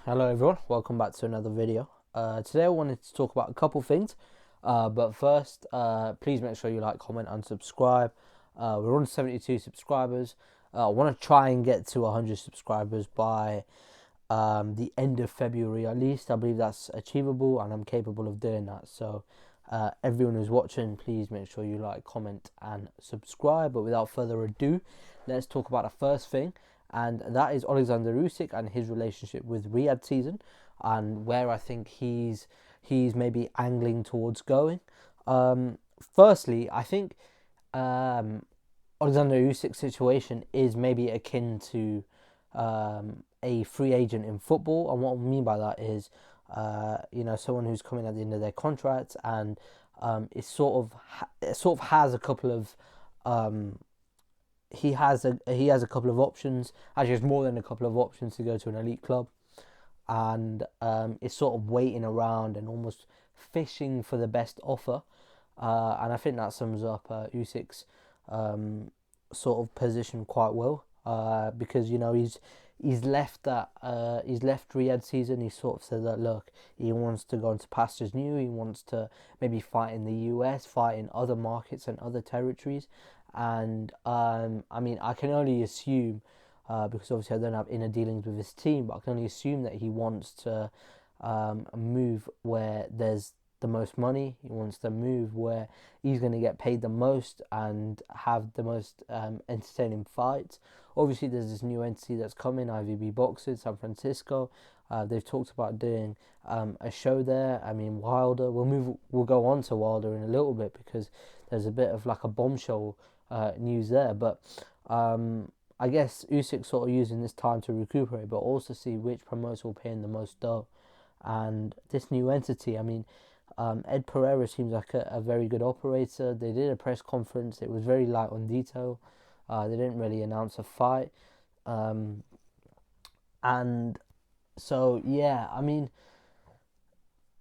Hello everyone, welcome back to another video. Today I wanted to talk about a couple things, but first, please make sure you like, comment and subscribe. We're on 72 subscribers. I want to try and get to 100 subscribers by the end of February at least. I believe that's achievable and I'm capable of doing that. So everyone who's watching, please make sure you like, comment and subscribe. But without further ado, let's talk about the first thing, and that is Alexander Usyk and his relationship with Riyadh season, and where I think he's maybe angling towards going. Firstly, I think Alexander Usyk's situation is maybe akin to a free agent in football, and what I mean by that is, someone who's coming at the end of their contract and is sort of has a couple of he has a couple of options. Actually, there's more than a couple of options to go to an elite club, and is sort of waiting around and almost fishing for the best offer. And I think that sums up Usyk's sort of position quite well, because he's left Riyadh season. He sort of said that, look, he wants to go into pastures new. He wants to maybe fight in the US, fight in other markets and other territories. And I can only assume, because obviously I don't have inner dealings with his team, but I can only assume that he wants to move where there's the most money. He wants to move where he's going to get paid the most and have the most entertaining fights. Obviously, there's this new entity that's coming, IVB Boxing, San Francisco. They've talked about doing a show there. I mean, Wilder. We'll go on to Wilder in a little bit because there's a bit of like a bombshell news there. But I guess Usyk sort of using this time to recuperate, but also see which promoter will pay him the most dough. And this new entity, I mean, Ed Pereira seems like a very good operator. They did a press conference. It was very light on detail. They didn't really announce a fight. And so, yeah, I mean,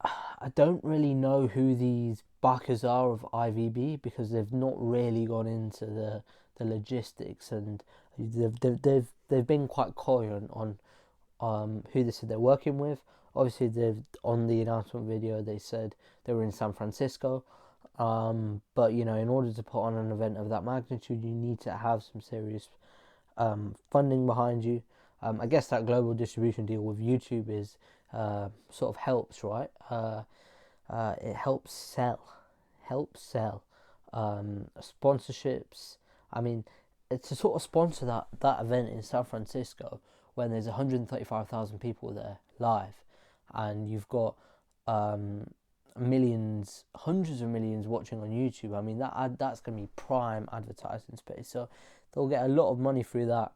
I don't really know who these backers are of IVB because they've not really gone into the logistics, and they've been quite coy on who they said they're working with. Obviously, they've on the announcement video they said they were in San Francisco, but in order to put on an event of that magnitude, you need to have some serious funding behind you. I guess that global distribution deal with YouTube is sort of helps, right? It helps sell sponsorships. I mean, to sort of sponsor that event in San Francisco when there's 135,000 people there live, and you've got millions, hundreds of millions watching on YouTube. I mean, that's going to be prime advertising space, so they'll get a lot of money through that.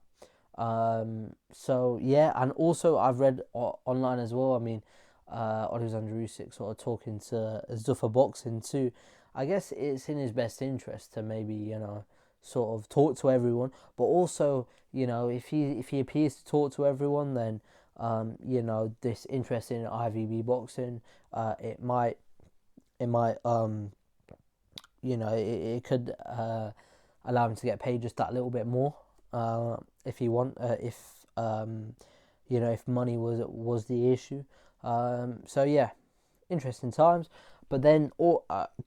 So yeah, and also I've read online as well. I mean, Alexander Usyk sort of talking to Zuffa Boxing too. I guess it's in his best interest to maybe sort of talk to everyone, but also if he appears to talk to everyone, then this interest in IVB Boxing, it might it could allow him to get paid just that little bit more, if he want if money was the issue. So yeah, interesting times. But then,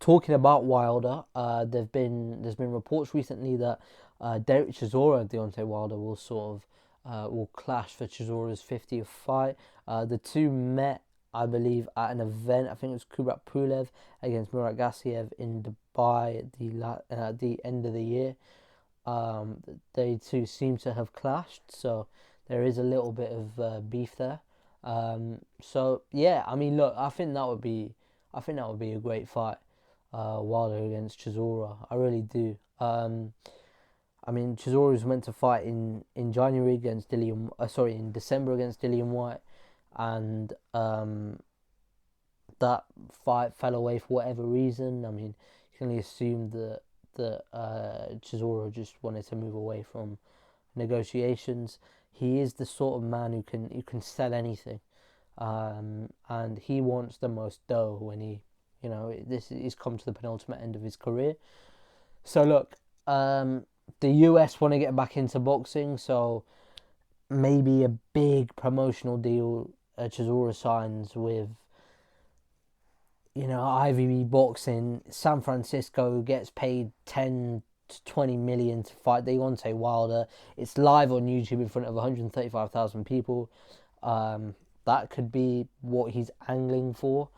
talking about Wilder, there's been reports recently that Derek Chisora and Deontay Wilder will clash for Chisora's 50th fight. The two met, I believe, at an event. I think it was Kubrat Pulev against Murat Gassiev in Dubai at the end of the year. They two seem to have clashed, so there is a little bit of beef there. So yeah, I mean, look, I think that would be a great fight, Wilder against Chisora. I really do. I mean, Chisora was meant to fight in January against in December against Dillian White, and that fight fell away for whatever reason. I mean, you can only assume that Chisora just wanted to move away from negotiations. He is the sort of man who can sell anything, and he wants the most dough when he's come to the penultimate end of his career. So look, the US want to get back into boxing, so maybe a big promotional deal Chisora signs with, IVB Boxing, San Francisco gets paid 10 to 20 million to fight Deontay Wilder. It's live on YouTube in front of 135,000 people. That could be what he's angling for.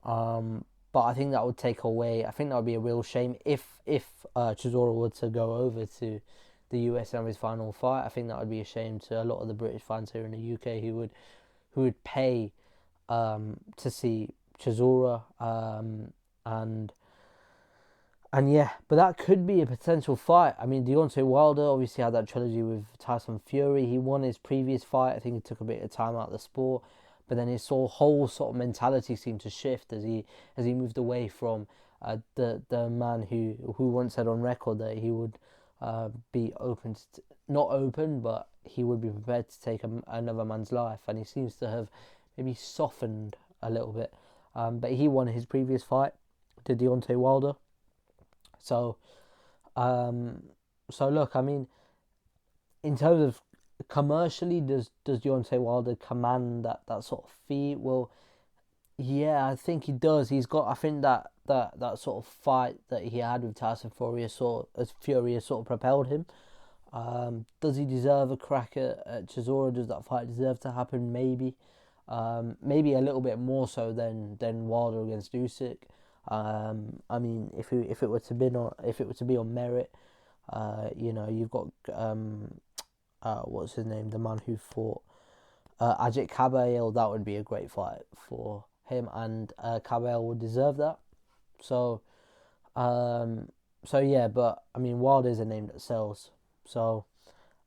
But I think that would take away. I think that would be a real shame if Chisora were to go over to the US and have his final fight. I think that would be a shame to a lot of the British fans here in the UK who would pay to see Chisora, and yeah, but that could be a potential fight. I mean, Deontay Wilder obviously had that trilogy with Tyson Fury. He won his previous fight. I think he took a bit of time out of the sport, but then his whole sort of mentality seemed to shift as he moved away from the man who once said on record that he would be open to, not open, but he would be prepared to take another man's life, and he seems to have maybe softened a little bit. But he won his previous fight to Deontay Wilder. So look, I mean, in terms of commercially, does Deontay Wilder command that sort of fee? Well, yeah, I think he does. He's got, I think that sort of fight that he had with Tyson Fury has sort of propelled him. Does he deserve a crack at Chisora? Does that fight deserve to happen? Maybe. Maybe a little bit more so than Wilder against Usyk. I mean, if it were to be on merit, you've got what's his name, the man who fought Ajit Kabayel. That would be a great fight for him, and Kabayel would deserve that. So yeah, but I mean, Wilder is a name that sells. So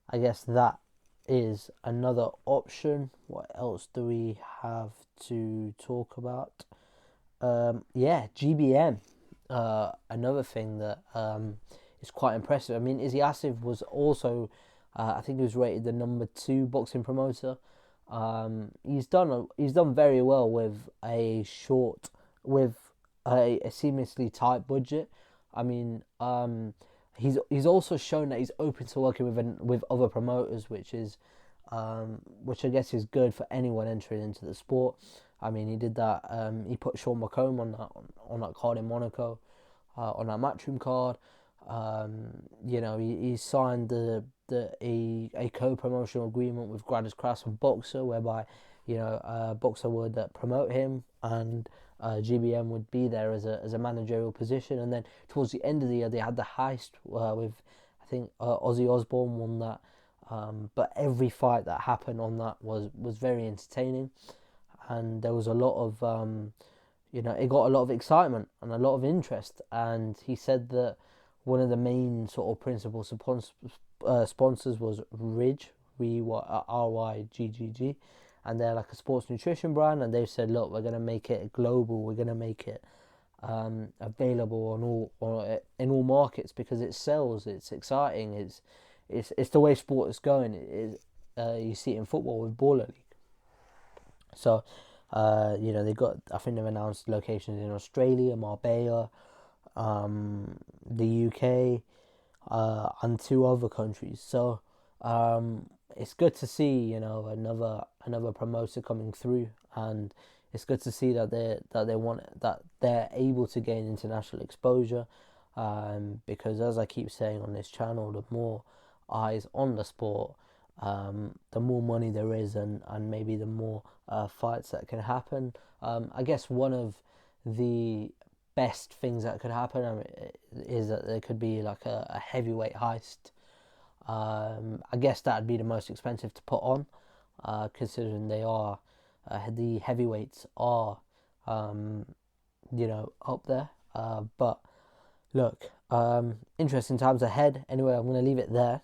I guess that is another option. What else do we have to talk about? GBM. Another thing that is quite impressive. I mean, Iziasev was also, I think he was rated the number 2 boxing promoter. He's done very well with a seamlessly tight budget. I mean, he's also shown that he's open to working with other promoters, which I guess is good for anyone entering into the sport. I mean, he did that. He put Sean McComb on that card in Monaco, on that Matchroom card. He signed a co-promotional agreement with Gradus Kraus and Boxer, whereby Boxer would promote him, and GBM would be there as a managerial position. And then towards the end of the year, they had the Heist with, I think, Ozzy Osbourne won that. But every fight that happened on that was very entertaining, and there was a lot of it got a lot of excitement and a lot of interest. And he said that one of the main sort of principal sponsors was Ridge, RYGGG, and they're like a sports nutrition brand, and they've said, look, we're going to make it global, we're going to make it available in all markets, because it sells, it's exciting, it's the way sport is going. You see it in football with Baller League. So, I think they've announced locations in Australia, Marbella, the UK, and 2 other countries. So, it's good to see, another promoter coming through, and it's good to see that they're able to gain international exposure, because as I keep saying on this channel, the more eyes on the sport, the more money there is, and maybe the more fights that can happen. I guess one of the best things that could happen, is that there could be like a heavyweight heist. I guess that'd be the most expensive to put on, considering they are the heavyweights are up there. But look, interesting times ahead. Anyway, I'm going to leave it there.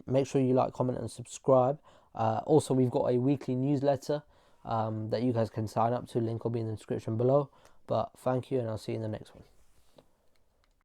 Make sure you like, comment, and subscribe. Also, we've got a weekly newsletter that you guys can sign up to. Link will be in the description below. But thank you, and I'll see you in the next one.